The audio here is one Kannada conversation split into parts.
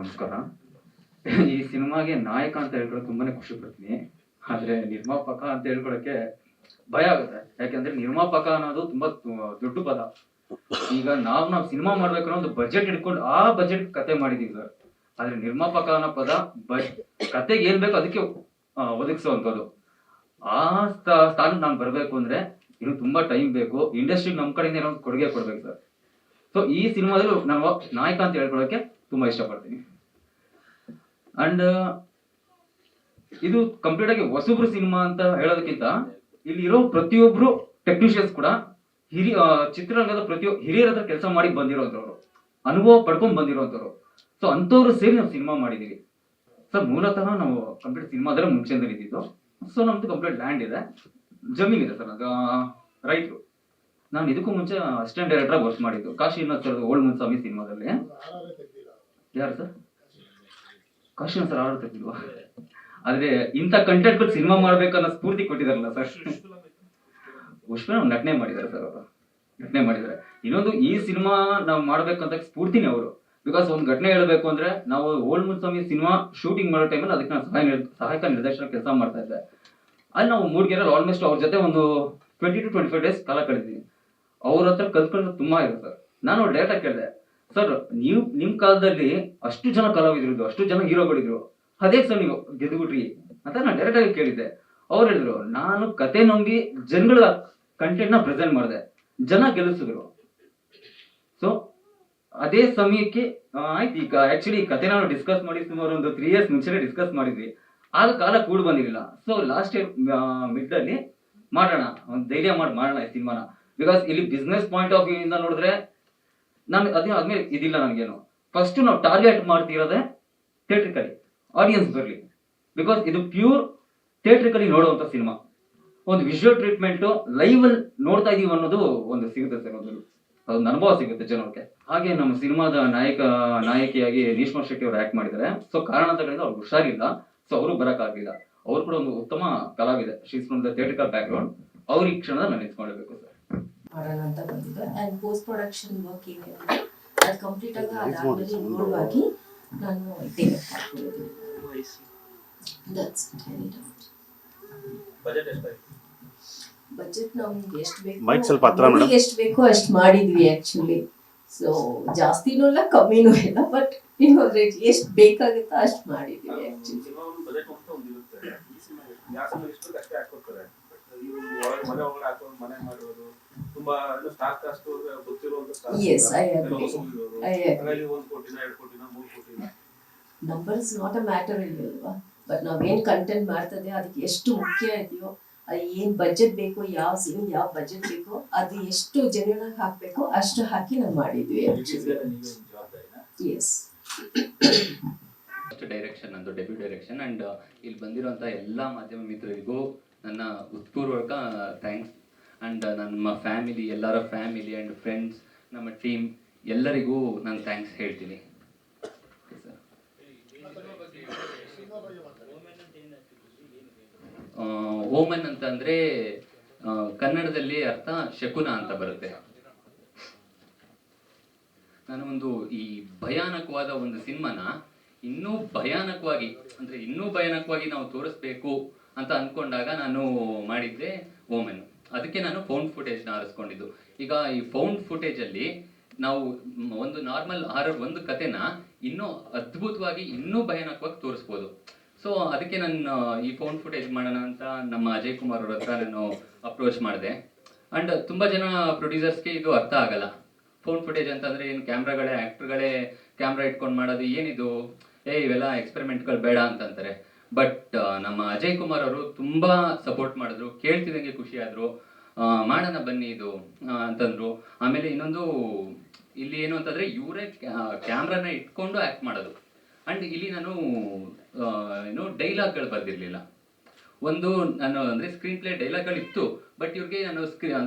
ನಮಸ್ಕಾರ. ಈ ಸಿನಿಮಾಗೆ ನಾಯಕ ಅಂತ ಹೇಳ್ಕೊಳಕ್ಕೆ ತುಂಬಾನೇ ಖುಷಿ ಪಡ್ತೀನಿ. ಆದ್ರೆ ನಿರ್ಮಾಪಕ ಅಂತ ಹೇಳ್ಕೊಳಕ್ಕೆ ಭಯ ಆಗುತ್ತೆ. ಯಾಕಂದ್ರೆ ನಿರ್ಮಾಪಕ ಅನ್ನೋದು ತುಂಬಾ ದೊಡ್ಡ ಪದ. ಈಗ ನಾವ್ ಸಿನಿಮಾ ಮಾಡ್ಬೇಕು ಅನ್ನೋ ಒಂದು ಬಜೆಟ್ ಇಟ್ಕೊಂಡು ಆ ಬಜೆಟ್ ಕತೆ ಮಾಡಿದೀವಿ ಸರ್. ಆದ್ರೆ ನಿರ್ಮಾಪಕ ಅನ್ನೋ ಪದ ಕತೆಗೆ ಏನ್ ಬೇಕು ಅದಕ್ಕೆ ಒದಗಿಸುವಂಥದ್ದು. ಆ ಸ್ಥಾನಕ್ಕೆ ನಾನು ಬರ್ಬೇಕು ಅಂದ್ರೆ ಇನ್ನು ತುಂಬಾ ಟೈಮ್ ಬೇಕು. ಇಂಡಸ್ಟ್ರಿಗೆ ನಮ್ ಕಡೆಯಿಂದ ಏನೋ ಕೊಡುಗೆ ಕೊಡ್ಬೇಕು ಸರ್. ಸೊ ಈ ಸಿನಿಮಾದಲ್ಲಿ ನಾನು ನಾಯಕ ಅಂತ ಹೇಳ್ಕೊಳಕ್ಕೆ ತುಂಬಾ ಇಷ್ಟಪಡ್ತೀನಿ. ಅಂಡ್ ಇದು ಕಂಪ್ಲೀಟ್ ಆಗಿ ಹೊಸಬ್ರು ಸಿನಿಮಾ ಅಂತ ಹೇಳೋದಕ್ಕಿಂತ ಇಲ್ಲಿ ಇರೋ ಪ್ರತಿಯೊಬ್ರು ಟೆಕ್ನಿಷಿಯನ್ಸ್ ಕೂಡ ಚಿತ್ರರಂಗದ ಹಿರಿಯರ ಹತ್ರ ಕೆಲಸ ಮಾಡಿ ಬಂದಿರೋಂಥವ್ರು, ಅನುಭವ ಪಡ್ಕೊಂಡ್ ಬಂದಿರೋಂಥವ್ರು. ಸೊ ಅಂತವ್ರು ಸೇರಿ ನಾವು ಸಿನಿಮಾ ಮಾಡಿದೀವಿ ಸರ್. ಮೂಲತಃ ನಾವು ಕಂಪ್ಲೀಟ್ ಸಿನಿಮಾದಲ್ಲೇ ಮುಂಚೆಂದಲ್ಲಿ ಇದ್ದಿದ್ದು. ಸೊ ನಮ್ದು ಕಂಪ್ಲೀಟ್ ಲ್ಯಾಂಡ್ ಇದೆ, ಜಮೀನ್ ಇದೆ ಸರ್. ರೈತರು. ನಾನು ಇದಕ್ಕೂ ಮುಂಚೆ ಅಸಿಸ್ಟೆಂಟ್ ಡೈರೆಕ್ಟರ್ ವರ್ಕ್ ಮಾಡಿದ್ದು ಕಾಶಿನಾಥ್ ಸರ್ ಓಲ್ಡ್ ಮುನ್ಸ್ವಾಮಿ ಸಿನಿಮಾದಲ್ಲಿ. ಯಾರು ಸರ್? ಕಾಶಿನಾಥ್ ಸರ್ ಆರ್ಡರ್ ತೆಗ್ದಿಲ್ವಾ? ಆದ್ರೆ ಇಂಥ ಕಂಟೆಂಟ್ ಸಿನಿಮಾ ಮಾಡ್ಬೇಕನ್ನೋ ಸ್ಫೂರ್ತಿ ಕೊಟ್ಟಿದಾರಲ್ಲ ಸರ್. ಪುಷ್ಪ ನಟನೆ ಮಾಡಿದ್ದಾರೆ ಸರ್. ಅವರು ನಟನೆ ಮಾಡಿದ್ದಾರೆ. ಇನ್ನೊಂದು ಈ ಸಿನಿಮಾ ನಾವು ಮಾಡ್ಬೇಕಂತ ಸ್ಫೂರ್ತಿನೇ ಅವರು. ಬಿಕಾಸ್ ಒಂದು ಘಟನೆ ಹೇಳ್ಬೇಕು ಅಂದ್ರೆ ನಾವು ಓಲ್ಡ್ ಮುನ್ಸ್ವಾಮಿ ಸಿನಿಮಾ ಶೂಟಿಂಗ್ ಮಾಡೋ ಟೈಮಲ್ಲಿ ಅದಕ್ಕೆ ನಾನು ಸಹಾಯಕ ನಿರ್ದೇಶನ ಕೆಲಸ ಮಾಡ್ತಾ ಇದ್ದೆ. ಅಲ್ಲಿ ನಾವು ಮೂಡಿಗೆರೆಯಲ್ಲಿ ಆಲ್ಮೋಸ್ಟ್ ಅವ್ರ ಜೊತೆ ಒಂದು 20 to 25 ಡೇಸ್ ಕಾಲ ಕಳೆದಿದ್ದೀನಿ. ಅವ್ರ ಹತ್ರ ಕಲ್ತ್ಕೊಂಡು ತುಂಬಾ ಇದೆ ಸರ್. ನಾನು ಡೈರೆಕ್ಟ್ ಕೇಳಿದೆ, ಸರ್ ನಿಮ್ ಕಾಲದಲ್ಲಿ ಅಷ್ಟು ಜನ ಕಲಾವಿದ್ರು, ಅಷ್ಟು ಜನ ಹೀರೋಗಳಿದ್ರು, ಅದೇ ಸರ್ ನೀವು ಗೆದ್ದುಬಿಟ್ರಿ ಅಂತ ನಾನು ಡೈರೆಕ್ಟ್ ಆಗಿ ಕೇಳಿದ್ದೆ. ಅವ್ರು ಹೇಳಿದ್ರು, ನಾನು ಕತೆ ನಂಬಿ ಜನಗಳ ಕಂಟೆಂಟ್ ನ ಪ್ರೆಸೆಂಟ್ ಮಾಡಿದೆ, ಜನ ಗೆಲ್ಲಿಸಿದ್ರು. ಸೊ ಅದೇ ಸಮಯಕ್ಕೆ ಆಯ್ತು. ಈಗ ಆಕ್ಚುಲಿ ಕತೆ ನಾವು ಡಿಸ್ಕಸ್ ಮಾಡಿ ಸುಮಾರು ಒಂದು 3 years ಮುಂಚೆನೆ ಡಿಸ್ಕಸ್ ಮಾಡಿದ್ವಿ. ಆಗ ಕಾಲ ಕೂಡ ಬಂದಿರಲಿಲ್ಲ. ಸೊ ಲಾಸ್ಟ್ ಇಯರ್ ಮಿಡ್ ಅಲ್ಲಿ ಮಾಡೋಣ, ಒಂದು ಧೈರ್ಯ ಮಾಡೋಣ ಈ ಸಿನಿಮಾನ. ಬಿಕಾಸ್ ಇಲ್ಲಿ ಬಿಸ್ನೆಸ್ ಪಾಯಿಂಟ್ ಆಫ್ ವ್ಯೂ ಇಂದ ನೋಡಿದ್ರೆ ನಾನು ಅದ್ಮೇಲೆ ಇದಿಲ್ಲ ನನಗೇನು. ಫಸ್ಟ್ ನಾವು ಟಾರ್ಗೆಟ್ ಮಾಡ್ತಿರೋದೇ ಥಿಯೇಟ್ರಿಕಲಿ ಆಡಿಯನ್ಸ್ ಬರಲಿ. ಬಿಕಾಸ್ ಇದು ಪ್ಯೂರ್ ಥಿಯೇಟ್ರಿಕಲಿ ನೋಡುವಂಥ ಸಿನಿಮಾ. ಒಂದು ವಿಜುವಲ್ ಟ್ರೀಟ್ಮೆಂಟ್ ಲೈವ್ ಅಲ್ಲಿ ನೋಡ್ತಾ ಇದೀವಿ ಅನ್ನೋದು ಒಂದು ಸಿಗುತ್ತೆ ಸರ್. ಅದೊಂದು ಅನುಭವ ಸಿಗುತ್ತೆ ಜನಕ್ಕೆ. ಹಾಗೆ ನಮ್ಮ ಸಿನಿಮಾದ ನಾಯಕಿಯಾಗಿ ನೀಶ್ಮಾ ಶೆಟ್ಟಿ ಅವರು ಆಕ್ಟ್ ಮಾಡಿದ್ದಾರೆ. ಸೊ ಕಾರಣಾಂತರಗಳಿಂದ ಅವ್ರಿಗೆ ಹುಷಾರಿಲ್ಲ. ಸೊ ಅವರು ಬರಕ್ಕಾಗಲಿಲ್ಲ. ಅವ್ರು ಕೂಡ ಒಂದು ಉತ್ತಮ ಕಲಾವಿದೆ. She's from the theatrical back ground. ಅವ್ರ ಈ ಕ್ಷಣದಲ್ಲಿ ನಾನು ನಿಂತ್ಕೊಳ್ಬೇಕು ಸರ್. ಮಾಡೋಣ ಅಂತ ಬಂದಿದೆ. ಅಂಡ್ ಪೋಸ್ಟ್ ಪ್ರೊಡಕ್ಷನ್ ವರ್ಕ್ ಏನಿದೆ ಅದು ಕಂಪ್ಲೀಟ್ ಆಗಿ ಅದಾದ್ಮೇಲೆ ಇನ್ವಾಲ್ವ್ ಆಗಿ ನಾನು ಡೈರೆಕ್ಟ್ ಮಾಡ್ಕೊಂಡಿದ್ದೀನಿ. ಬಜೆಟ್ ನಮ್ಗೆ ಎಷ್ಟು ಬೇಕು ಎಷ್ಟು ಬೇಕೋ ಅಷ್ಟು ಮಾಡಿದ್ವಿ ಆಕ್ಚುಲಿ. ಸೊ ಜಾಸ್ತಿನೂ ಇಲ್ಲ ಕಮ್ಮಿನೂ ಇಲ್ಲ, ಬಟ್ ಎಷ್ಟು ಬೇಕಾಗುತ್ತೋ ಅಷ್ಟು ಮಾಡಿದ್ವಿ actually. Numbers not a matter ಇಲ್ವಾ, ಬಟ್ ನಾವೇನ್ ಕಂಟೆಂಟ್ ಮಾಡ್ತದೆ ಅದಕ್ಕೆ ಎಷ್ಟು ಮುಖ್ಯ ಇದೆಯೋ, ಅದು ಏನ್ ಬಜೆಟ್ ಬೇಕು, ಯಾವ ಸೀನ್ ಯಾವ ಬಜೆಟ್ ಬೇಕೋ, ಅದು ಎಷ್ಟು ಜನ ಹಾಕ್ಬೇಕು ಅಷ್ಟು ಹಾಕಿ ನಾವು ಮಾಡಿದ್ವಿ. ಎಸ್, ಫಸ್ಟ್ ಡೈರೆಕ್ಷನ್ ನಂದು ಡೆಬ್ಯೂ ಡೈರೆಕ್ಷನ್. ಅಂಡ್ ಇಲ್ಲಿ ಬಂದಿರುವಂಥ ಎಲ್ಲ ಮಾಧ್ಯಮ ಮಿತ್ರರಿಗೂ ನನ್ನ ಹೃತ್ಪೂರ್ವಕ ಥ್ಯಾಂಕ್ಸ್. ಅಂಡ್ ನಮ್ಮ ಫ್ಯಾಮಿಲಿ, ಎಲ್ಲರ ಫ್ಯಾಮಿಲಿ ಆ್ಯಂಡ್ ಫ್ರೆಂಡ್ಸ್, ನಮ್ಮ ಟೀಮ್ ಎಲ್ಲರಿಗೂ ನಾನು ಥ್ಯಾಂಕ್ಸ್ ಹೇಳ್ತೀನಿ. ಓಮನ್ ಅಂತಂದರೆ ಕನ್ನಡದಲ್ಲಿ ಅರ್ಥ ಶಕುನ ಅಂತ ಬರುತ್ತೆ. ನಾನು ಒಂದು ಈ ಭಯಾನಕವಾದ ಒಂದು ಸಿನಿಮಾನ ಇನ್ನೂ ಭಯಾನಕವಾಗಿ ನಾವು ತೋರಿಸ್ಬೇಕು ಅಂತ ಅಂದ್ಕೊಂಡಾಗ ನಾನು ಮಾಡಿದ್ದೆ ಓಮನ್. ಅದಕ್ಕೆ ನಾನು ಫೌಂಡ್ ಫುಟೇಜ್ನ ಆರಿಸ್ಕೊಂಡಿದ್ದು. ಈಗ ಈ ಫೌಂಡ್ ಫುಟೇಜಲ್ಲಿ ನಾವು ಒಂದು ನಾರ್ಮಲ್ ಹಾರರ್ ಒಂದು ಕತೆನ ಇನ್ನೂ ಅದ್ಭುತವಾಗಿ, ಇನ್ನೂ ಭಯಾನಕವಾಗಿ ತೋರಿಸ್ಬೋದು. ಸೊ ಅದಕ್ಕೆ ನಾನು ಈ ಫೌಂಡ್ ಫುಟೇಜ್ ಮಾಡೋಣ ಅಂತ ನಮ್ಮ ಅಜಯ್ ಕುಮಾರ್ ಅವ್ರ ಹತ್ರ ನಾನು ಅಪ್ರೋಚ್ ಮಾಡಿದೆ. ಆ್ಯಂಡ್ ತುಂಬ ಜನ ಪ್ರೊಡ್ಯೂಸರ್ಸ್ಗೆ ಇದು ಅರ್ಥ ಆಗಲ್ಲ. ಫೌಂಡ್ ಫುಟೇಜ್ ಅಂತಂದರೆ ಏನು, ಆ್ಯಕ್ಟ್ರುಗಳೇ ಕ್ಯಾಮ್ರಾ ಇಟ್ಕೊಂಡು ಮಾಡೋದು ಏನಿದು, ಇವೆಲ್ಲ ಎಕ್ಸ್ಪೆರಿಮೆಂಟ್ಗಳು ಬೇಡ ಅಂತಂತಾರೆ. ಬಟ್ ನಮ್ಮ ಅಜಯ್ ಕುಮಾರ್ ಅವರು ತುಂಬ ಸಪೋರ್ಟ್ ಮಾಡಿದ್ರು, ಕೇಳ್ತಿದ್ದಂಗೆ ಖುಷಿ ಆದರು. ಮಾಡೋಣ ಬನ್ನಿ ಇದು ಅಂತಂದರು. ಆಮೇಲೆ ಇನ್ನೊಂದು ಇಲ್ಲಿ ಏನು ಅಂತಂದರೆ ಇವರೇ ಕ್ಯಾಮ್ರಾನ ಇಟ್ಕೊಂಡು ಆ್ಯಕ್ಟ್ ಮಾಡೋದು. ಆ್ಯಂಡ್ ಇಲ್ಲಿ ನಾನು ಡೈಲಾಗ್ಗಳು ಬರ್ದಿರಲಿಲ್ಲ. ನಾನು ಅಂದರೆ ಸ್ಕ್ರೀನ್ ಪ್ಲೇ ಡೈಲಾಗ್ಗಳಿತ್ತು, ಬಟ್ ಇವ್ರಿಗೆ ನಾನು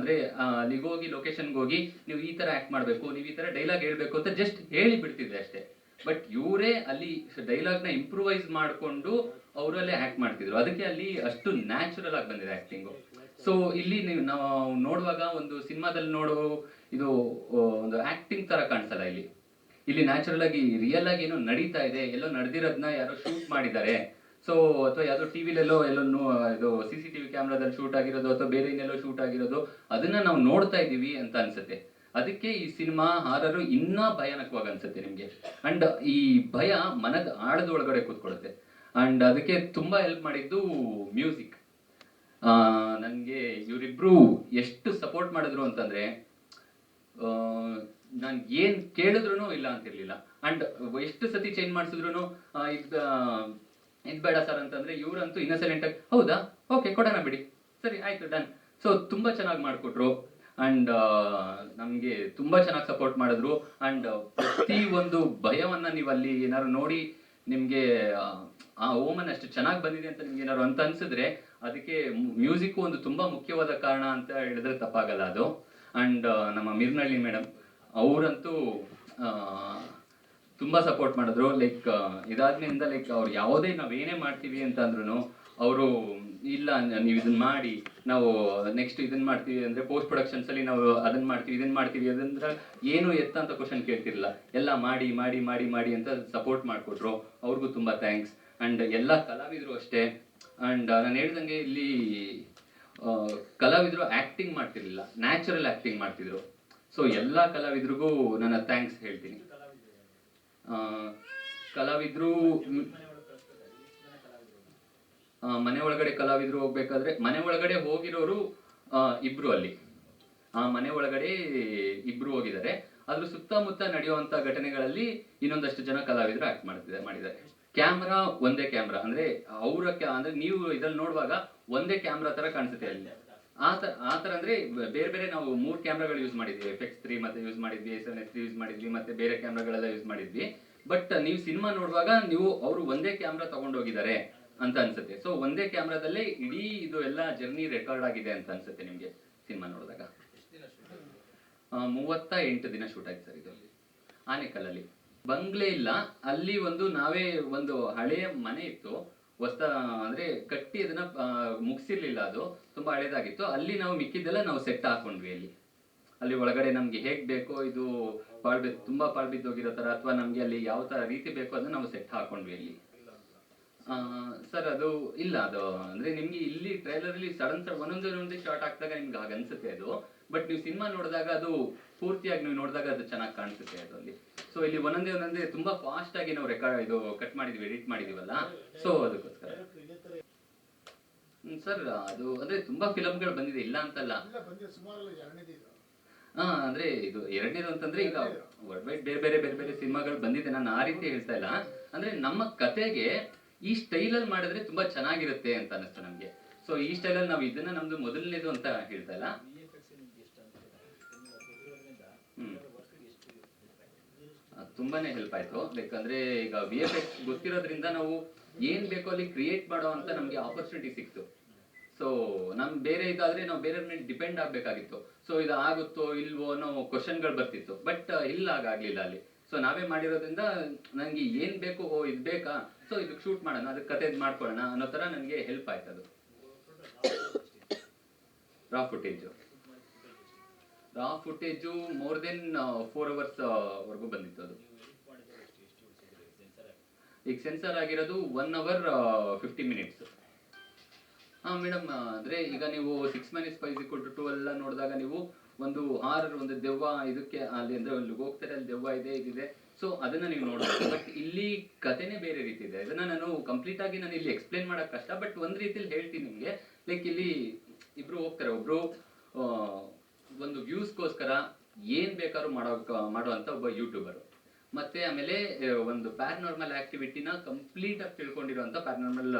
ಅಲ್ಲಿಗೆ ಹೋಗಿ ಲೊಕೇಶನ್ಗೆ ಹೋಗಿ ನೀವು ಈ ಥರ ಆ್ಯಕ್ಟ್ ಮಾಡಬೇಕು, ನೀವು ಈ ಥರ ಡೈಲಾಗ್ ಹೇಳಬೇಕು ಅಂತ ಜಸ್ಟ್ ಹೇಳಿ ಬಿಡ್ತಿದ್ದೆ ಅಷ್ಟೇ. ಬಟ್ ಇವರೇ ಅಲ್ಲಿ ಡೈಲಾಗ್ನ ಇಂಪ್ರೂವೈಸ್ ಮಾಡಿಕೊಂಡು ಅವರಲ್ಲೇ ಆ್ಯಕ್ಟ್ ಮಾಡ್ತಿದ್ರು. ಅದಕ್ಕೆ ಅಲ್ಲಿ ಅಷ್ಟು ನ್ಯಾಚುರಲ್ ಆಗಿ ಬಂದಿದೆ ಆ್ಯಕ್ಟಿಂಗು. ಸೊ ಇಲ್ಲಿ ನಾವು ನೋಡುವಾಗ ಒಂದು ಸಿನಿಮಾದಲ್ಲಿ ಇದು ಒಂದು ಆ್ಯಕ್ಟಿಂಗ್ ಥರ ಕಾಣಿಸಲ್ಲ. ಇಲ್ಲಿ ಇಲ್ಲಿ ನ್ಯಾಚುರಲ್ ಆಗಿ ರಿಯಲ್ ಆಗಿ ಏನೋ ನಡೀತಾ ಇದೆ, ಎಲ್ಲೋ ನಡೆದಿರೋದನ್ನ ಯಾರೋ ಶೂಟ್ ಮಾಡಿದ್ದಾರೆ. ಸೊ ಅಥವಾ ಯಾವುದೋ ಟಿವಿಲೆಲ್ಲೋ ಇದು CCTV ಕ್ಯಾಮ್ರಾದಲ್ಲಿ ಶೂಟ್ ಆಗಿರೋದು ಅಥವಾ ಬೇರೆ ಇನ್ನೆಲ್ಲೋ ಶೂಟ್ ಆಗಿರೋದು ಅದನ್ನ ನಾವು ನೋಡ್ತಾ ಇದೀವಿ ಅಂತ ಅನ್ಸುತ್ತೆ. ಅದಕ್ಕೆ ಈ ಸಿನಿಮಾ ಹಾರರು ಇನ್ನ ಭಯಾನಕವಾಗಿ ಅನ್ಸುತ್ತೆ ನಿಮ್ಗೆ. ಅಂಡ್ ಈ ಭಯ ಮನದ ಆಳದ ಒಳಗಡೆ ಕೂತ್ಕೊಳ್ಳುತ್ತೆ. ಅಂಡ್ ಅದಕ್ಕೆ ತುಂಬಾ ಹೆಲ್ಪ್ ಮಾಡಿದ್ದು ಮ್ಯೂಸಿಕ್. ನನಗೆ ಇವರಿಬ್ರು ಎಷ್ಟು ಸಪೋರ್ಟ್ ಮಾಡಿದ್ರು ಅಂತಂದ್ರೆ ನಾನು ಏನ್ ಕೇಳಿದ್ರು ಇಲ್ಲ ಅಂತಿರ್ಲಿಲ್ಲ. ಅಂಡ್ ಎಷ್ಟು ಸತಿ ಚೇಂಜ್ ಮಾಡಿಸಿದ್ರು ಇದ್ ಬೇಡ ಸರ್ ಅಂತಂದ್ರೆ ಇವ್ರಂತೂ ಇನ್ನಸೆಂಟ್ ಆಗಿ ಹೌದಾ ಓಕೆ ಕೊಡೋಣ ಬಿಡಿ ಸರಿ ಆಯ್ತು ಡನ್. ಸೊ ತುಂಬಾ ಚೆನ್ನಾಗಿ ಮಾಡಿಕೊಟ್ರು. ಅಂಡ್ ನಮ್ಗೆ ತುಂಬಾ ಚೆನ್ನಾಗಿ ಸಪೋರ್ಟ್ ಮಾಡಿದ್ರು. ಅಂಡ್ ಪ್ರತಿ ಒಂದು ಭಯವನ್ನ ನೀವು ಅಲ್ಲಿ ಏನಾದ್ರು ನೋಡಿ ನಿಮ್ಗೆ ಆ ಓಮನ್ ಅಷ್ಟು ಚೆನ್ನಾಗಿ ಬಂದಿದೆ ಅಂತ ನಿಮ್ಗೆ ಏನಾದ್ರು ಅಂತ ಅನ್ಸಿದ್ರೆ ಅದಕ್ಕೆ ಮ್ಯೂಸಿಕ್ ಒಂದು ತುಂಬಾ ಮುಖ್ಯವಾದ ಕಾರಣ ಅಂತ ಹೇಳಿದ್ರೆ ತಪ್ಪಾಗಲ್ಲ ಅದು. ಅಂಡ್ ನಮ್ಮ ಮಿರ್ನಳ್ಳಿ ಮೇಡಮ್ ಅವರಂತೂ ತುಂಬಾ ಸಪೋರ್ಟ್ ಮಾಡಿದ್ರು. ಲೈಕ್ ಇದಾದ್ಮೇಲಿಂದ ಲೈಕ್ ಅವ್ರು ಯಾವುದೇ ನಾವೇನೇ ಮಾಡ್ತೀವಿ ಅಂತ ಅಂದ್ರೂ ಅವರು ಇಲ್ಲ ನೀವು ಇದನ್ನ ಮಾಡಿ, ನಾವು ನೆಕ್ಸ್ಟ್ ಇದನ್ನ ಮಾಡ್ತೀವಿ ಅಂದ್ರೆ ಪೋಸ್ಟ್ ಪ್ರೊಡಕ್ಷನ್ಸ್ ಅಲ್ಲಿ ನಾವು ಅದನ್ನ ಮಾಡ್ತೀವಿ ಇದನ್ನ ಮಾಡ್ತೀವಿ ಅದಂದ್ರೆ ಏನು ಎತ್ತ ಅಂತ ಕ್ವಶನ್ ಕೇಳ್ತಿರ್ಲಿಲ್ಲ, ಎಲ್ಲ ಮಾಡಿ ಮಾಡಿ ಮಾಡಿ ಮಾಡಿ ಅಂತ ಸಪೋರ್ಟ್ ಮಾಡಿಕೊಟ್ರು. ಅವ್ರಿಗೂ ತುಂಬಾ ಥ್ಯಾಂಕ್ಸ್. ಅಂಡ್ ಎಲ್ಲ ಕಲಾವಿದರು ಅಷ್ಟೇ. ಅಂಡ್ ನಾನು ಹೇಳ್ದಂಗೆ ಇಲ್ಲಿ ಕಲಾವಿದರು ಆಕ್ಟಿಂಗ್ ಮಾಡ್ತಿರ್ಲಿಲ್ಲ, ನ್ಯಾಚುರಲ್ ಆಕ್ಟಿಂಗ್ ಮಾಡ್ತಿದ್ರು. ಸೊ ಎಲ್ಲ ಕಲಾವಿದ್ರಿಗೂ ನನ್ನ ಥ್ಯಾಂಕ್ಸ್ ಹೇಳ್ತೀನಿ. ಕಲಾವಿದ್ರು ಮನೆ ಒಳಗಡೆ ಕಲಾವಿದ್ರು ಹೋಗ್ಬೇಕಾದ್ರೆ ಮನೆ ಒಳಗಡೆ ಹೋಗಿರೋರು ಇಬ್ರು ಅಲ್ಲಿ ಆ ಮನೆ ಒಳಗಡೆ ಇಬ್ರು ಹೋಗಿದ್ದಾರೆ. ಅದ್ರ ಸುತ್ತಮುತ್ತ ನಡೆಯುವಂತ ಘಟನೆಗಳಲ್ಲಿ ಇನ್ನೊಂದಷ್ಟು ಜನ ಕಲಾವಿದರು ಆಕ್ಟ್ ಮಾಡಿದ್ದಾರೆ. ಕ್ಯಾಮ್ರಾ ಒಂದೇ ಕ್ಯಾಮ್ರಾ ಅಂದ್ರೆ ಅಂದ್ರೆ ನೀವು ಇದ್ರಲ್ಲಿ ನೋಡುವಾಗ ಒಂದೇ ಕ್ಯಾಮ್ರಾ ತರ ಕಾಣಿಸುತ್ತೆ ಅಲ್ಲಿ. ಆತರ ಅಂದ್ರೆ ಬೇರೆ ಬೇರೆ ನಾವು 3 ಕ್ಯಾಮ್ರಾಗಳು ಯೂಸ್ ಮಾಡಿದ್ವಿ. FX3 ಮತ್ತೆ ಯೂಸ್ ಮಾಡಿದ್ವಿ, SN3 ಯೂಸ್ ಮಾಡಿದ್ವಿ, ಮತ್ತೆ ಬೇರೆ ಕ್ಯಾಮ್ರಾಗಳೆಲ್ಲ ಯೂಸ್ ಮಾಡಿದ್ವಿ. ಬಟ್ ನೀವು ಸಿನಿಮಾ ನೋಡುವಾಗ ಅವರು ಒಂದೇ ಕ್ಯಾಮ್ರಾ ತಗೊಂಡೋಗಿದ್ದಾರೆ ಅಂತ ಅನ್ಸುತ್ತೆ. ಸೊ ಒಂದೇ ಕ್ಯಾಮ್ರಾದಲ್ಲೇ ಇಡೀ ಇದು ಎಲ್ಲ ಜರ್ನಿ ರೆಕಾರ್ಡ್ ಆಗಿದೆ ಅಂತ ಅನ್ಸುತ್ತೆ ನಿಮ್ಗೆ ಸಿನಿಮಾ ನೋಡಿದಾಗ. 38 ದಿನ ಶೂಟ್ ಆಯ್ತು ಸರ್ ಇದು ಆನೇಕಲ್ಲಲ್ಲಿ. ಬಂಗ್ಲೆ ಇಲ್ಲ, ಅಲ್ಲಿ ನಾವೇ ಒಂದು ಹಳೆಯ ಮನೆ ಇತ್ತು, ಅಂದ್ರೆ ಕಟ್ಟಿ ಅದನ್ನ ಮುಗಿಸಿರ್ಲಿಲ್ಲ, ಅದು ತುಂಬಾ ಹಳೇದಾಗಿತ್ತು. ಅಲ್ಲಿ ನಾವು ಮಿಕ್ಕಿದ್ದೆಲ್ಲ ನಾವು ಸೆಟ್ ಹಾಕೊಂಡ್ವಿ ಅಲ್ಲಿ ಒಳಗಡೆ ನಮ್ಗೆ ಹೇಗ್ ಬೇಕೋ ಇದು ತುಂಬಾ ಪಾಳ್ಬಿದ್ದೋಗಿರೋ ತರ ಅಥವಾ ನಮ್ಗೆ ಅಲ್ಲಿ ಯಾವ ತರ ರೀತಿ ಬೇಕೋ ಅದನ್ನ ನಾವು ಸೆಟ್ ಹಾಕೊಂಡ್ವಿ ಅಲ್ಲಿ. ಸರ್ ಅದು ಇಲ್ಲ, ಅದು ಅಂದ್ರೆ ನಿಮ್ಗೆ ಇಲ್ಲಿ ಟ್ರೈಲರ್ ಅಲ್ಲಿ ಸಡನ್ ಒಂದೊಂದೇ ಶಾರ್ಟ್ ಹಾಕಿದಾಗ ನಿಮ್ಗೆ ಹಾಗೆ ಅನ್ಸುತ್ತೆ ಅದು. ಬಟ್ ನೀವು ಸಿನಿಮಾ ನೋಡಿದಾಗ ಅದು ಪೂರ್ತಿಯಾಗಿ ನೀವು ನೋಡಿದಾಗ ಅದು ಚೆನ್ನಾಗಿ ಕಾಣಿಸುತ್ತೆ ಅದು ಅಲ್ಲಿ. ಸೊ ಇಲ್ಲಿ ಒಂದೊಂದೇ ತುಂಬಾ ಫಾಸ್ಟ್ ಆಗಿ ನಾವು ಇದು ಕಟ್ ಮಾಡಿದ್ವಿ, ಎಡಿಟ್ ಮಾಡಿದೀವಲ್ಲ, ಸೊ ಅದಕ್ಕೋಸ್ಕರ. ಸರ್ ಅದು ಅಂದ್ರೆ ತುಂಬಾ ಫಿಲಮ್ಗಳು ಬಂದಿದೆ, ಇಲ್ಲ ಅಂತಲ್ಲ. ಅಂದ್ರೆ ಇದು ಎರಡನೇದು ಅಂತಂದ್ರೆ ಈಗ ವರ್ಲ್ಡ್ ವೈಡ್ ಬೇರೆ ಬೇರೆ ಸಿನಿಮಾಗಳು ಬಂದಿದೆ. ನಾನು ಆ ರೀತಿ ಹೇಳ್ತಾ ಇಲ್ಲ, ಅಂದ್ರೆ ನಮ್ಮ ಕತೆಗೆ ಈ ಸ್ಟೈಲಲ್ಲಿ ಮಾಡಿದ್ರೆ ತುಂಬಾ ಚೆನ್ನಾಗಿರುತ್ತೆ ಅಂತ ಅನಿಸ್ತು ನಮ್ಗೆ. ಸೊ ಈ ಸ್ಟೈಲಲ್ಲಿ ನಾವು ಇದನ್ನ ನಮ್ದು ಮೊದಲನೇದು ಅಂತ ಹೇಳ್ತಾ ಇಲ್ಲ. ತುಂಬಾನೇ ಹೆಲ್ಪ್ ಆಯ್ತು. ಲೈಕ್ ಅಂದ್ರೆ ಈಗ VFX ಗೊತ್ತಿರೋದ್ರಿಂದ ನಾವು ಏನ್ ಬೇಕೋ ಅಲ್ಲಿ ಕ್ರಿಯೇಟ್ ಮಾಡೋ ಅಂತ ನಮ್ಗೆ ಆಪರ್ಚುನಿಟಿ ಸಿಕ್ತು. ಸೊ ಬೇರೆ ಇದಾದ್ರೆ ನಾವು ಬೇರೆ ಮೇಲೆ ಡಿಪೆಂಡ್ ಆಗ್ಬೇಕಾಗಿತ್ತು. ಸೊ ಇದು ಆಗುತ್ತೋ ಇಲ್ವೋ ಅನ್ನೋ ಕ್ವಶನ್ಗಳು ಬರ್ತಿತ್ತು. ಬಟ್ ಇಲ್ಲ, ಹಾಗಾಗ್ಲಿಲ್ಲ ಅಲ್ಲಿ. ಸೊ ನಾವೇ ಮಾಡಿರೋದ್ರಿಂದ ನಂಗೆ ಏನ್ ಬೇಕು, ಇದ್ ಬೇಕಾ, ಸೊ ಇದಕ್ಕೆ ಶೂಟ್ ಮಾಡೋಣ, ಅದಕ್ಕೆ ಕತೆ ಮಾಡ್ಕೊಳ್ಳೋಣ ಅನ್ನೋ ತರ ನನಗೆ ಹೆಲ್ಪ್ ಆಯ್ತು ಅದು. ರಾ ಫುಟೇಜು ಮೋರ್ ದೆನ್ 4 hours ವರ್ಗೂ ಬಂದಿತ್ತು ಅದು. ಈಗ ಸೆನ್ಸರ್ ಆಗಿರೋದು 1 hour 50 minutes. ಮೇಡಮ್, ಅಂದ್ರೆ ಈಗ ನೀವು 6 - 5 = 2 ಎಲ್ಲ ನೋಡಿದಾಗ ನೀವು ಒಂದು ಹಾರರ್, ಒಂದು ದೆವ್ವ ಇದಕ್ಕೆ ಅಲ್ಲಿ ಅಂದ್ರೆ ಅಲ್ಲಿ ಹೋಗ್ತಾರೆ, ಅಲ್ಲಿ ದೆವ್ವ ಇದೆ ಇದಿದೆ, ಸೊ ಅದನ್ನ ನೀವು ನೋಡ್ಬೋದು. ಬಟ್ ಇಲ್ಲಿ ಕಥೆನೇ ಬೇರೆ ರೀತಿ ಇದೆ. ಇದನ್ನ ನಾನು ಕಂಪ್ಲೀಟ್ ಆಗಿ ನಾನು ಇಲ್ಲಿ ಎಕ್ಸ್ಪ್ಲೇನ್ ಮಾಡಕ್ ಕಷ್ಟ, ಬಟ್ ಒಂದ್ ರೀತಿಯಲ್ಲಿ ಹೇಳ್ತೀನಿ ನಿಮ್ಗೆ. ಲೈಕ್ ಇಲ್ಲಿ ಇಬ್ರು ಹೋಗ್ತಾರೆ, ಒಬ್ರು ಒಂದು ವ್ಯೂಸ್ಗೋಸ್ಕರ ಏನ್ ಬೇಕಾದ್ರೂ ಮಾಡುವಂತ ಒಬ್ಬ ಯೂಟ್ಯೂಬರ್, ಮತ್ತೆ ಆಮೇಲೆ ಒಂದು ಪ್ಯಾರನಾರ್ಮಲ್ ಆಕ್ಟಿವಿಟಿನ ಕಂಪ್ಲೀಟ್ ಆಗಿ ತಿಳ್ಕೊಂಡಿರುವಂತ ಪ್ಯಾರನಾರ್ಮಲ್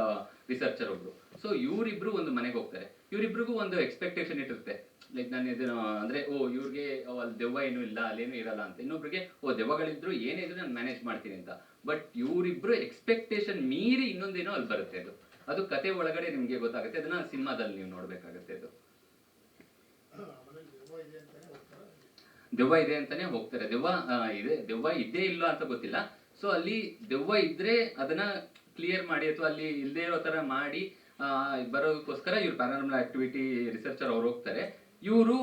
ರಿಸರ್ಚರ್ ಒಬ್ರು. ಸೊ ಇವರಿಬ್ರು ಒಂದು ಮನೆಗೆ ಹೋಗ್ತಾರೆ. ಇವರಿಬ್ರಿಗೂ ಒಂದು ಎಕ್ಸ್ಪೆಕ್ಟೇಷನ್ ಇಟ್ಟಿರುತ್ತೆ. ಲೈಕ್ ನಾನು ಇದನ್ನ ಅಂದ್ರೆ ಇವ್ರಿಗೆ ಅಲ್ಲಿ ದೆವ್ವ ಏನೂ ಇಲ್ಲ, ಅಲ್ಲೇನು ಇರಲ್ಲ ಅಂತ. ಇನ್ನೊಬ್ರಿಗೆ ದೆವ್ವಗಳಿದ್ರು ಏನೇ ಇದ್ರು ನಾನು ಮ್ಯಾನೇಜ್ ಮಾಡ್ತೀನಿ ಅಂತ. ಬಟ್ ಇವರಿಬ್ರು ಎಕ್ಸ್ಪೆಕ್ಟೇಷನ್ ಮೀರಿ ಇನ್ನೊಂದೇನೋ ಅಲ್ಲಿ ಬರುತ್ತೆ. ಅದು ಕತೆ ಒಳಗಡೆ ನಿಮ್ಗೆ ಗೊತ್ತಾಗುತ್ತೆ. ಅದನ್ನ ಸಿನಿಮಾದಲ್ಲಿ ನೀವು ನೋಡ್ಬೇಕಾಗತ್ತೆ. ಅದು ದೆವ್ವ ಇದೆ ಅಂತಾನೆ ಹೋಗ್ತಾರೆ. ದೆವ್ವ ಇದ್ದೇ ಇಲ್ಲ ಅಂತ ಗೊತ್ತಿಲ್ಲ. ಸೊ ಅಲ್ಲಿ ದೆವ್ವ ಇದ್ರೆ ಅದನ್ನ ಕ್ಲಿಯರ್ ಮಾಡಿ ಅಥವಾ ಅಲ್ಲಿ ಇಲ್ಲದೆ ಇರೋ ತರ ಮಾಡಿ ಬರೋದಕ್ಕೋಸ್ಕರ ಇವ್ರು ಪ್ಯಾರಾನಾರ್ಮಲ್ ಆಕ್ಟಿವಿಟಿ ರಿಸರ್ಚರ್ ಅವ್ರು ಹೋಗ್ತಾರೆ. ಇವರು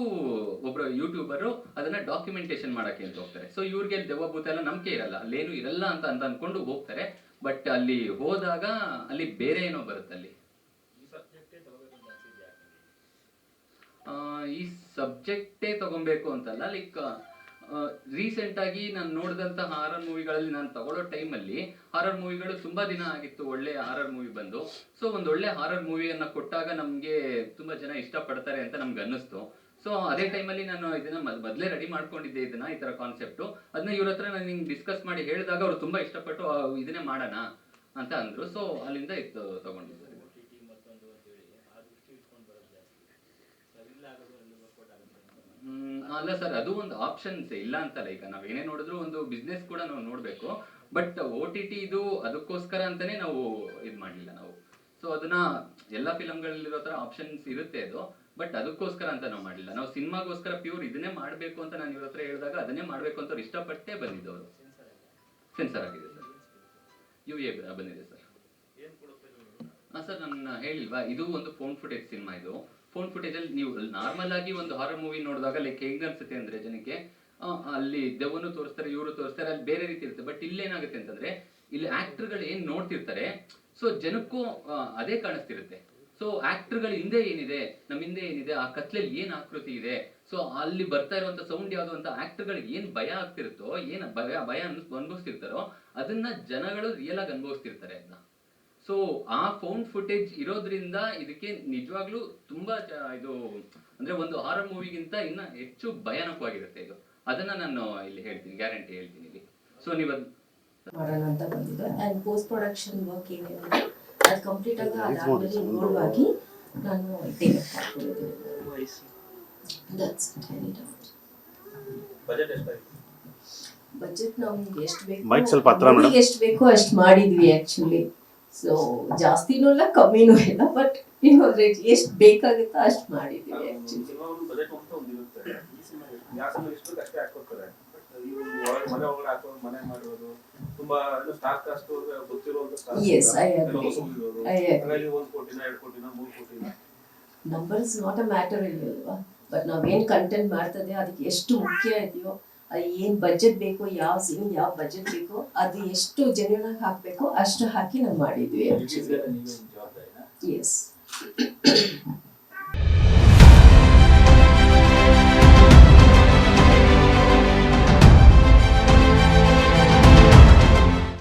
ಒಬ್ರು ಯೂಟ್ಯೂಬರು ಅದನ್ನ ಡಾಕ್ಯುಮೆಂಟೇಶನ್ ಮಾಡಕ್ಕೆ ಅಂತ ಹೋಗ್ತಾರೆ. ಸೊ ಇವ್ರಿಗೆ ದೆವ್ವ ಭೂತ ಎಲ್ಲ ನಂಬಿಕೆ ಇರಲ್ಲ, ಅಲ್ಲೇನು ಇರಲ್ಲ ಅಂತ ಅನ್ಕೊಂಡು ಹೋಗ್ತಾರೆ. ಬಟ್ ಅಲ್ಲಿ ಹೋದಾಗ ಅಲ್ಲಿ ಬೇರೆ ಏನೋ ಬರುತ್ತೆ. ಅಲ್ಲಿ ಈ ಸಬ್ಜೆಕ್ಟೇ ತಗೊಬೇಕು ಅಂತಲ್ಲ, ಲೈಕ್ ರೀಸೆಂಟ್ ಆಗಿ ನಾನು ನೋಡಿದಂತ ಹಾರರ್ ಮೂವಿಗಳಲ್ಲಿ ನಾನು ತಗೊಳ್ಳೋ ಟೈಮಲ್ಲಿ ಹಾರರ್ ಮೂವಿಗಳು ತುಂಬಾ ದಿನ ಆಗಿತ್ತು ಒಳ್ಳೆ ಹಾರರ್ ಮೂವಿ ಬಂದು. ಸೊ ಒಂದು ಒಳ್ಳೆ ಹಾರರ್ ಮೂವಿಯನ್ನ ಕೊಟ್ಟಾಗ ನಮ್ಗೆ ತುಂಬಾ ಜನ ಇಷ್ಟಪಡ್ತಾರೆ ಅಂತ ನಮ್ಗೆ ಅನ್ನಿಸ್ತು. ಸೊ ಅದೇ ಟೈಮಲ್ಲಿ ನಾನು ಇದನ್ನ ಮೊದಲೇ ರೆಡಿ ಮಾಡ್ಕೊಂಡಿದ್ದೆ, ಇದನ್ನ ಈ ತರ ಕಾನ್ಸೆಪ್ಟು. ಅದನ್ನ ಇವ್ರ ಹತ್ರ ನಾನು ಹಿಂಗೆ ಡಿಸ್ಕಸ್ ಮಾಡಿ ಹೇಳಿದಾಗ ಅವ್ರು ತುಂಬಾ ಇಷ್ಟಪಟ್ಟು ಇದನ್ನೇ ಮಾಡೋಣ ಅಂತ ಅಂದ್ರು. ಸೊ ಅಲ್ಲಿಂದ ಇತ್ತು ತಗೊಂಡಿದ್ದೆ. ಅಲ್ಲ ಸರ್, ಅದು ಒಂದು ಆಪ್ಷನ್ಸ್ ಇಲ್ಲ ಅಂತಲ್ಲ. ಈಗ ನಾವ್ ಏನೇ ನೋಡಿದ್ರು ಒಂದು ಬಿಸ್ನೆಸ್ ಕೂಡ ನಾವು ನೋಡ್ಬೇಕು. ಬಟ್ OTT ಇದು ಅದಕ್ಕೋಸ್ಕರ ಅಂತಾನೆ ನಾವು ಇದ್ ಮಾಡ್ಲಿಲ್ಲ ನಾವು. ಸೊ ಅದನ್ನ ಎಲ್ಲಾ ಫಿಲಮ್ಗಳಲ್ಲಿರೋ ತರ ಆಪ್ಷನ್ಸ್ ಇರುತ್ತೆ ಅದು, ಬಟ್ ಅದಕ್ಕೋಸ್ಕರ ಅಂತ ನಾವು ಮಾಡಿಲ್ಲ. ನಾವು ಸಿನಿಮಾಗೋಸ್ಕರ ಪ್ಯೂರ್ ಇದನ್ನೇ ಮಾಡ್ಬೇಕು ಅಂತ ನಾನು ಇವ್ರ ಹತ್ರ ಹೇಳಿದಾಗ ಅದನ್ನೇ ಮಾಡ್ಬೇಕು ಅಂತ ಅವ್ರು ಇಷ್ಟಪಟ್ಟೆ ಬಂದಿದ್ದವರು. ಸೆನ್ಸರ್ ಆಗಿದೆ ಸರ್, UA ಬಂದಿದೆ ಸರ್. ಸರ್ ನಾನು ಹೇಳಿಲ್ವಾ, ಇದು ಒಂದು ಫೋನ್ ಫುಟೇಜ್ ಸಿನಿಮಾ. ಇದು ಫೋನ್ ಫುಟೇಜ್ ಅಲ್ಲಿ ನೀವು ನಾರ್ಮಲ್ ಆಗಿ ಒಂದು ಹಾರರ್ ಮೂವಿ ನೋಡಿದಾಗ ಲೈಕ್ ಹೆಂಗ್ ಅನ್ಸುತ್ತೆ ಅಂದ್ರೆ ಜನಕ್ಕೆ ಅಲ್ಲಿ ದೆವ್ವನು ತೋರಿಸ್ತಾರೆ, ಇವರು ತೋರಿಸ್ತಾರೆ, ಅಲ್ಲಿ ಬೇರೆ ರೀತಿ ಇರುತ್ತೆ. ಬಟ್ ಇಲ್ಲಿ ಏನಾಗುತ್ತೆ ಅಂತಂದ್ರೆ ಇಲ್ಲಿ ಆಕ್ಟರ್ಗಳು ಏನ್ ನೋಡ್ತಿರ್ತಾರೆ, ಸೊ ಜನಕ್ಕೂ ಅದೇ ಕಾಣಿಸ್ತಿರುತ್ತೆ. ಸೊ ಆಕ್ಟರ್ಗಳ ಹಿಂದೆ ಏನಿದೆ, ನಮ್ಮ ಹಿಂದೆ ಏನಿದೆ, ಆ ಕತ್ಲೆಯಲ್ಲಿ ಏನ್ ಆಕೃತಿ ಇದೆ, ಸೊ ಅಲ್ಲಿ ಬರ್ತಾ ಇರುವಂತ ಸೌಂಡ್ ಯಾವ್ದು ಅಂತ ಆಕ್ಟರ್ಗಳಿಗೆ ಏನ್ ಭಯ ಆಗ್ತಿರುತ್ತೋ, ಏನ್ ಭಯ ಅನುಭವಿಸ್ತಿರ್ತಾರೋ ಅದನ್ನ ಜನಗಳು ರಿಯಲ್ ಆಗಿ ಅನುಭವಿಸ್ತಿರ್ತಾರೆ ಅದನ್ನ. ಸೊ ಆ ಫೌಂಡ್ ಫುಟೇಜ್ ಇರೋದ್ರಿಂದ ಇದಕ್ಕೆ ನಿಜವಾಗ್ಲೂ ತುಂಬಾ ಇದು ಅಂದ್ರೆ ಒಂದು ಹಾರರ್ ಮೂವಿಗಿಂತ ಇನ್ನ ಹೆಚ್ಚು ಭಯಾನಕವಾಗಿರುತ್ತೆ ಇದು. ಅದನ್ನ ನಾನು ಇಲ್ಲಿ ಹೇಳ್ತೀನಿ, ಗ್ಯಾರಂಟಿ ಹೇಳ್ತೀನಿ ಇಲ್ಲಿ. ಸೊ ನೀವು ಮಾಡೋಣ ಅಂತ ಬಂದಿದೆ. ಆ್ಯಂಡ್ ಪೋಸ್ಟ್ ಪ್ರೊಡಕ್ಷನ್ ವರ್ಕ್ ಏನಿದೆ ಅದು ಕಂಪ್ಲೀಟ್ ಆಗಿ ಅದಾದ್ಮೇಲೆ ಇನ್ವಾಲ್ವ್ ಆಗಿ ನಾನು ಟೇಕ್ ಮಾಡ್ಕೊಂಡಿದ್ದೀನಿ. ಬಜೆಟ್ ನಮ್ಗೆ ಎಷ್ಟು ಬೇಕು, ಎಷ್ಟು ಬೇಕೋ ಅಷ್ಟು ಮಾಡಿದ್ವಿ ಆಕ್ಚುಲಿ. ಸೊ ಜಾಸ್ತಿನೂ ಇಲ್ಲ ಕಮ್ಮಿನೂ ಇಲ್ಲ, ಬಟ್ ಎಷ್ಟು ಬೇಕಾಗುತ್ತೋ ಅಷ್ಟು ಮಾಡಿದ್ವಿ actually. Yes, I agree. Number is not a matter ಇಲ್ವಾ, ಬಟ್ ನಾವೇನ್ ಕಂಟೆಂಟ್ ಮಾಡ್ತದೆ ಅದಕ್ಕೆ ಎಷ್ಟು ಮುಖ್ಯ ಇದೆಯೋ, ಏನ್ ಬಜೆಟ್ ಬೇಕು, ಯಾವ ಸೀನ್ ಯಾವ ಬಜೆಟ್ ಬೇಕೋ, ಅದು ಎಷ್ಟು ಜೆನ್ಯೂನ್ ಆಗಿ ಹಾಕ್ಬೇಕು ಅಷ್ಟು ಹಾಕಿ ನಾವು ಮಾಡಿದ್ವಿ. ಎಸ್